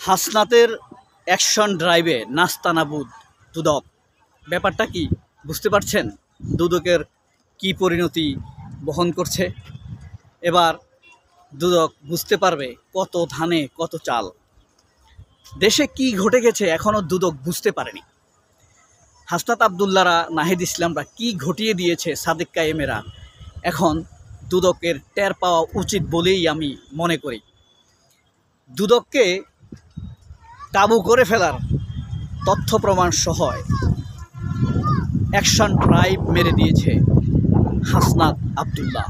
হাসনাতের action ড্রাইভে নাস্তানাবুদ দুদক। ব্যাপারটা কি বুঝতে পারছেন? দুদকের কি পরিণতি বহন করছে। এবার দুদক বুঝতে পারবে কত ধানে কত চাল। দেশে কি ঘটে গেছে এখনও দুদক বুঝতে পারেনি। হাসনাত আবদুল্লাহরা, নাহিদ ইসলামরা কি ঘটিয়ে দিয়েছে সাদেক কায়েমেরা, এখন দুদকের টের পাওয়া উচিত বলেই আমি মনে করি। দুদককে কাবু করে ফেলার তথ্য প্রমাণ সহ অ্যাকশন ড্রাইভ মেরে দিয়েছে হাসনাত আবদুল্লাহ।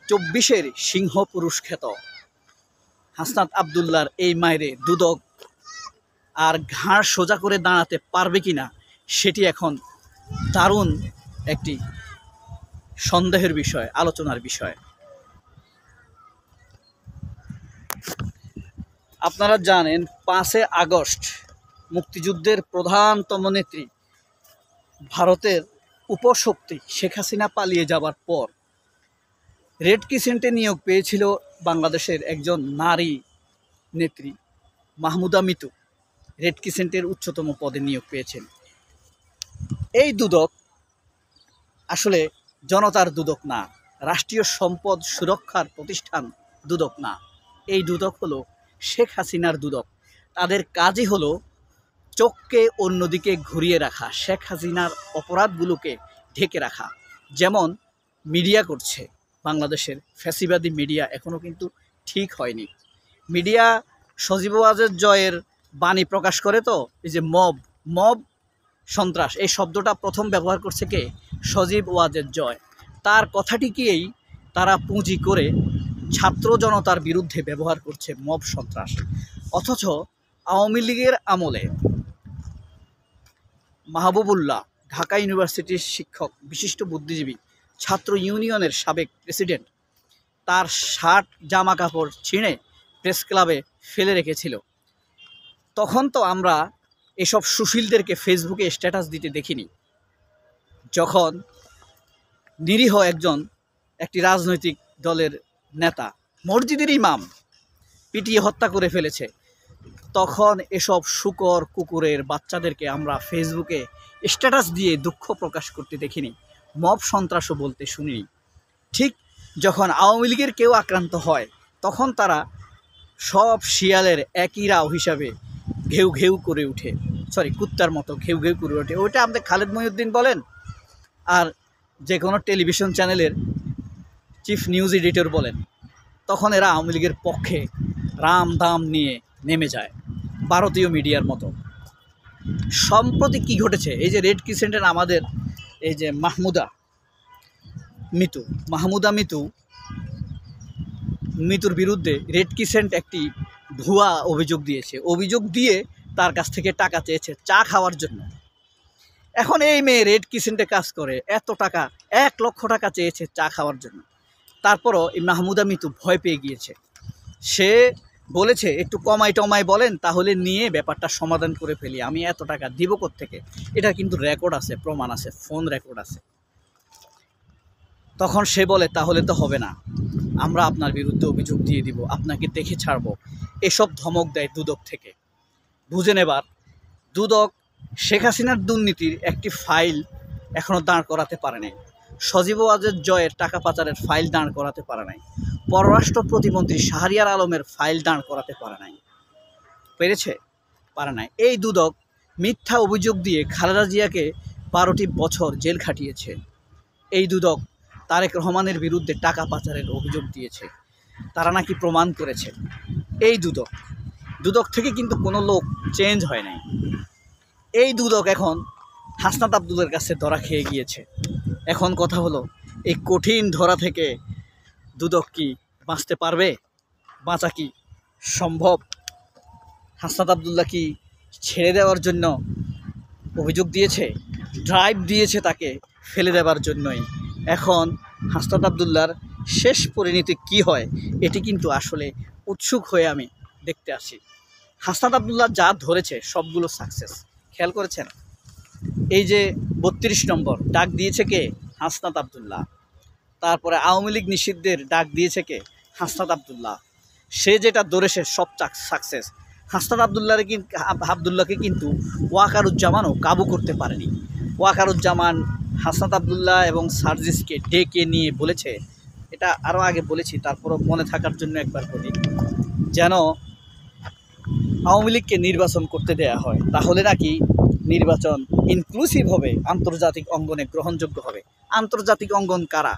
24-এর সিংহ পুরুষ খ্যাত হাসনাত আবদুল্লাহর এই মায়েরে দুদক আর ঘাড় সোজা করে দাঁড়াতে পারবে কিনা সেটি এখন দারুণ একটি সন্দেহের বিষয়, আলোচনার বিষয়। আপনারা জানেন 5 আগস্ট মুক্তিযুদ্ধের প্রধানতম নেত্রী, ভারতের উপশক্তি শেখ হাসিনা পালিয়ে যাবার পর রেড ক্রিসেন্টে নিয়োগ পেয়েছিল বাংলাদেশের একজন নারী নেত্রী মাহমুদা মিতু। রেড ক্রিসেন্টের উচ্চতম পদে নিয়োগ পেয়েছেন। এই দুদক আসলে জনতার দুদক না, রাষ্ট্রীয় সম্পদ সুরক্ষার প্রতিষ্ঠান দুদক না। এই দুদক হলো শেখ হাসিনার দুদক। তাদের কাজই হলো চোখকে অন্যদিকে ঘুরিয়ে রাখা, শেখ হাসিনার অপরাধগুলোকে ঢেকে রাখা। যেমন মিডিয়া করছে, বাংলাদেশের ফ্যাসিবাদী মিডিয়া এখনও কিন্তু ঠিক হয়নি। মিডিয়া সজীব ওয়াজেদ জয়ের বাণী প্রকাশ করে, তো এই যে মব সন্ত্রাস, এই শব্দটা প্রথম ব্যবহার করছে কে? সজীব ওয়াজেদ জয়। তার কথাটিকেই তারা পুঁজি করে ছাত্র জনতার বিরুদ্ধে ব্যবহার করছে মব সন্ত্রাস। অথচ আওয়ামী লীগের আমলে মাহবুবুল্লাহ, ঢাকা ইউনিভার্সিটির শিক্ষক, বিশিষ্ট বুদ্ধিজীবী, ছাত্র ইউনিয়নের সাবেক প্রেসিডেন্ট, তার শার্ট জামা কাপড় ছিঁড়ে প্রেস ক্লাবে ফেলে রেখেছিল। তখন তো আমরা এসব সুশীলদেরকে ফেসবুকে স্ট্যাটাস দিতে দেখিনি। যখন নিরীহ একটি রাজনৈতিক দলের নেতা, মসজিদের ইমাম পিটিয়ে হত্যা করে ফেলেছে, তখন এসব শূকর কুকুরের বাচ্চাদেরকে আমরা ফেসবুকে স্ট্যাটাস দিয়ে দুঃখ প্রকাশ করতে দেখিনি, মব সন্ত্রাসও বলতে শুনিনি। ঠিক যখন আওয়ামী লীগের কেউ আক্রান্ত হয়, তখন তারা সব শিয়ালের একই রাও হিসাবে ঘেউ ঘেউ করে উঠে, কুত্তার মতো ঘেউ ঘেউ করে ওঠে। ওইটা আমাদের খালেদ মহিউদ্দিন বলেন, আর যে কোনো টেলিভিশন চ্যানেলের চিফ নিউজ এডিটর বলেন, তখন এরা আওয়ামী লীগের পক্ষে রাম দাম নিয়ে নেমে যায়, ভারতীয় মিডিয়ার মতো। সম্প্রতি কি ঘটেছে? এই যে রেড ক্রিসেন্টের আমাদের এই যে মাহমুদা মিতুর বিরুদ্ধে রেড ক্রিসেন্ট একটি ভুয়া অভিযোগ দিয়েছে। অভিযোগ দিয়ে তার কাছ থেকে টাকা চেয়েছে চা খাওয়ার জন্য। এখন এই মেয়ে রেড ক্রিসেন্টে কাজ করে, এত টাকা, 1 লক্ষ টাকা চেয়েছে চা খাওয়ার জন্য। তারপরও এই মাহমুদা মিতু ভয় পেয়ে গিয়েছে। সে বলেছে একটু কমাই টমাই বলেন, তাহলে নিয়ে ব্যাপারটা সমাধান করে ফেলি, আমি এত টাকা দিব কোত্থেকে। এটা কিন্তু রেকর্ড আছে, প্রমাণ আছে, ফোন রেকর্ড আছে। তখন সে বলে তাহলে তো হবে না, আমরা আপনার বিরুদ্ধে অভিযোগ দিয়ে দিব, আপনাকে দেখে ছাড়বো। এসব ধমক দেয় দুদক থেকে। বুঝে নেবার, দুদক শেখ হাসিনার দুর্নীতির একটি ফাইল এখনও দাঁড় করাতে পারে নাই। সজীব ওয়াজেদ জয়ের টাকা পাচারের ফাইল দাঁড় করাতে পারে নাই। পররাষ্ট্র প্রতিমন্ত্রী শাহরিয়ার আলমের ফাইল দাঁড় করাতে পারে নাই। এই দুদক মিথ্যা অভিযোগ দিয়ে খালেদা জিয়াকে 12টি বছর জেল খাটিয়েছে। এই দুদক তারেক রহমানের বিরুদ্ধে টাকা পাচারের অভিযোগ দিয়েছে, তারা নাকি প্রমাণ করেছে। এই দুদক থেকে কিন্তু কোনো লোক চেঞ্জ হয় নাই। এই দুদক এখন হাসনাত আবদুল্লার কাছে ধরা খেয়ে গিয়েছে। এখন কথা হলো, এই কঠিন ধরা থেকে দুদক কি বাঁচতে পারবে? বাঁচা কি সম্ভব? হাসনাত আবদুল্লাহ কি ছেড়ে দেওয়ার জন্য অভিযোগ দিয়েছে? ড্রাইভ দিয়েছে তাকে ফেলে দেওয়ার জন্যই। এখন হাসনাত আবদুল্লার শেষ পরিণতি কি হয়, এটি কিন্তু আসলে উৎসুক হয়ে আমি দেখতে আসি। হাসনাত আবদুল্লাহ যা ধরেছে সবগুলো সাকসেস। খেয়াল করেছেন? এই যে 32 নম্বর ডাক দিয়েছে কে? হাসনাত আবদুল্লাহ। তারপরে আওয়ামী লীগ নিষিদ্ধের ডাক দিয়েছে কে? হাসনাত আবদুল্লাহ। সে যেটা ধরেছে সব সাকসেস। আবদুল্লাহকে কিন্তু ওয়াকারুজ্জামানও কাবু করতে পারেনি। ওয়াকারুজ্জামান হাসনাত আবদুল্লাহ এবং সার্জিসকে ডেকে নিয়ে বলেছে, এটা আরও আগে বলেছি, তারপরও মনে থাকার জন্য একবার বলি, যেন আওয়ামী লীগকে নির্বাচন করতে দেয়া হয়, তাহলে নাকি নির্বাচন ইনক্লুসিভ হবে, আন্তর্জাতিক অঙ্গনে গ্রহণযোগ্য হবে। আন্তর্জাতিক অঙ্গন কারা?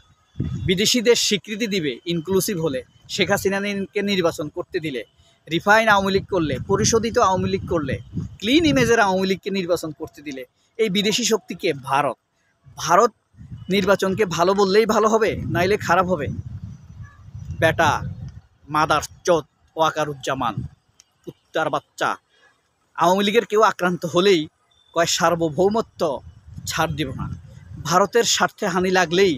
বিদেশিদের স্বীকৃতি দিবে ইনক্লুসিভ হলে। শেখ হাসিনাকে নির্বাচন করতে দিলে, রিফাইন আওয়ামী লীগ করলে, পরিশোধিত আওয়ামী লীগ করলে, ক্লিন ইমেজের আওয়ামী লীগকে নির্বাচন করতে দিলে এই বিদেশি শক্তিকে ভারত নির্বাচনকে ভালো বললেই ভালো হবে, নাইলে খারাপ হবে। বেটা মাদার চোদ ওয়াকারুজ্জামান কুত্তার বাচ্চা, আওয়ামী লীগের কেউ আক্রান্ত হলেই কয় সার্বভৌমত্ব ছাড় দিব না। ভারতের স্বার্থে হানি লাগলেই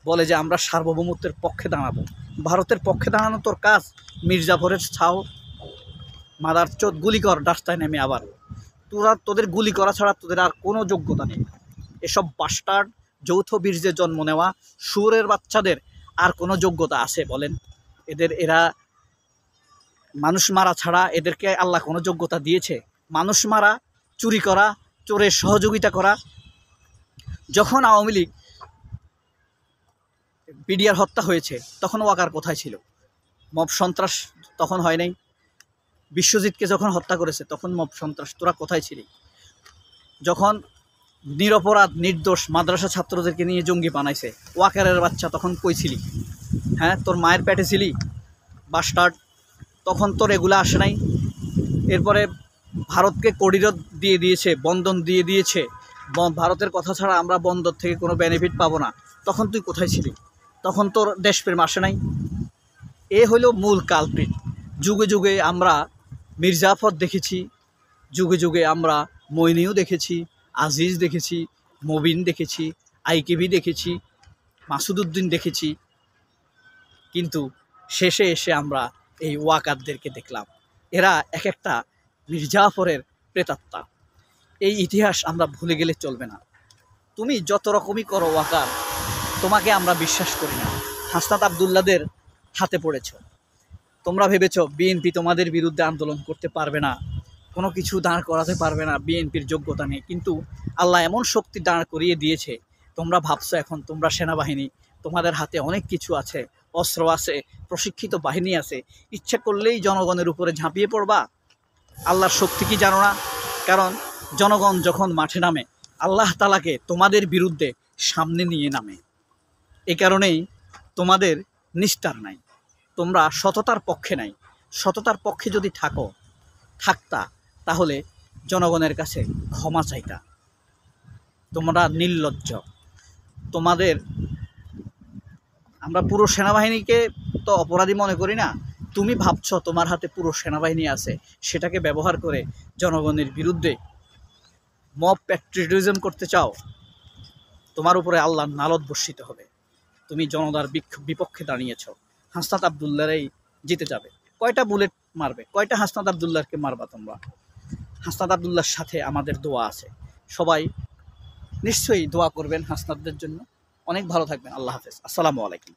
বলে যে আমরা সার্বভৌমত্বের পক্ষে দাঁড়াবো। ভারতের পক্ষে দাঁড়ানো তোর কাজ? মির্জাফরের ছাও মাদার চোদ, গুলি কর রাস্তায় নেমে। আবার তোদের গুলি করা ছাড়া তোদের আর কোনো যোগ্যতা নেই। এসব বাস্টার্ড যৌথ বীর্যে জন্ম নেওয়া সুরের বাচ্চাদের আর কোনো যোগ্যতা আছে বলেন? এরা মানুষ মারা ছাড়া এদেরকে আল্লাহ কোনো যোগ্যতা দিয়েছে? মানুষ মারা, চুরি করা, চোরের সহযোগিতা করা। যখন আওয়ামী লীগ বিডিআর হত্যা হয়েছে তখন ওয়াকার কোথায় ছিল? মব সন্ত্রাস তখন হয় নাই? বিশ্বজিৎকে যখন হত্যা করেছে তখন মব সন্ত্রাস, তোরা কোথায় ছিলি? যখন নিরপরাধ নির্দোষ মাদ্রাসা ছাত্রদেরকে নিয়ে জঙ্গি বানাইছে ওয়াকারের বাচ্চা, তখন কই ছিলি? হ্যাঁ, তোর মায়ের পেটে ছিলি বাস্টার্ড? তখন তোর এগুলো আসে নাই। এরপরে ভারতকে করিডর দিয়ে দিয়েছে, বন্দর দিয়ে দিয়েছে, ভারতের কথা ছাড়া আমরা বন্দর থেকে কোনো বেনিফিট পাবো না, তখন তুই কোথায় ছিলি? তখন তোর দেশপ্রেম আসে নাই। এ হলো মূল কালপ্রিট। যুগে যুগে আমরা মির্জাফর দেখেছি, যুগে যুগে আমরা মইনিও দেখেছি, আজিজ দেখেছি, মবিন দেখেছি, আইকেবি দেখেছি, মাসুদউদ্দিন দেখেছি, কিন্তু শেষে এসে আমরা এই ওয়াকারদেরকে দেখলাম। এরা এক একটা মির্জাফরের প্রেতাত্মা। এই ইতিহাস আমরা ভুলে গেলে চলবে না। তুমি যত রকমই করো ওয়াকার, তোমাকে আমরা বিশ্বাস করি না। হাসনাত আবদুল্লাদের হাতে পড়েছ। তোমরা ভেবেছ বিএনপি তোমাদের বিরুদ্ধে আন্দোলন করতে পারবে না, কোনো কিছু দাঁড় করাতে পারবে না, বিএনপির যোগ্যতা নেই। কিন্তু আল্লাহ এমন শক্তি দাঁড় করিয়ে দিয়েছে, তোমরা ভাবছো এখন তোমরা সেনাবাহিনী, তোমাদের হাতে অনেক কিছু আছে, অস্ত্র আছে, প্রশিক্ষিত বাহিনী আছে, ইচ্ছে করলেই জনগণের উপরে ঝাঁপিয়ে পড়বা। আল্লাহর শক্তি কি জানো না? কারণ জনগণ যখন মাঠে নামে আল্লাহ তাআলাকে তোমাদের বিরুদ্ধে সামনে নিয়ে নামে। এই কারণেই তোমাদের নিস্তার নাই, তোমরা সততার পক্ষে নাই। সততার পক্ষে যদি থাকতা তাহলে জনগণের কাছে ক্ষমা চাইতা। তোমরা নির্লজ্জ। তোমাদের, আমরা পুরো সেনাবাহিনীকে তো অপরাধী মনে করি না। তুমি ভাবছ তোমার হাতে পুরো সেনাবাহিনী আছে, সেটাকে ব্যবহার করে জনগণের বিরুদ্ধে মব প্যাট্রিয়টিজম করতে চাও। তোমার উপরে আল্লাহর নালত বর্ষিত হবে। তুমি জনতার বিপক্ষে দাঁড়িয়েছ। হাসনাত আবদুল্লাহরাই জিতে যাবে। কয়টা বুলেট মারবে? কয়টা হাসনাত আবদুল্লাহকে মারবা তোমরা? হাসনাত আবদুল্লাহর সাথে আমাদের দোয়া আছে। সবাই নিশ্চয়ই দোয়া করবেন হাসনাতদের জন্য। অনেক ভালো থাকবেন। আল্লাহ হাফেজ। আসসালামু আলাইকুম।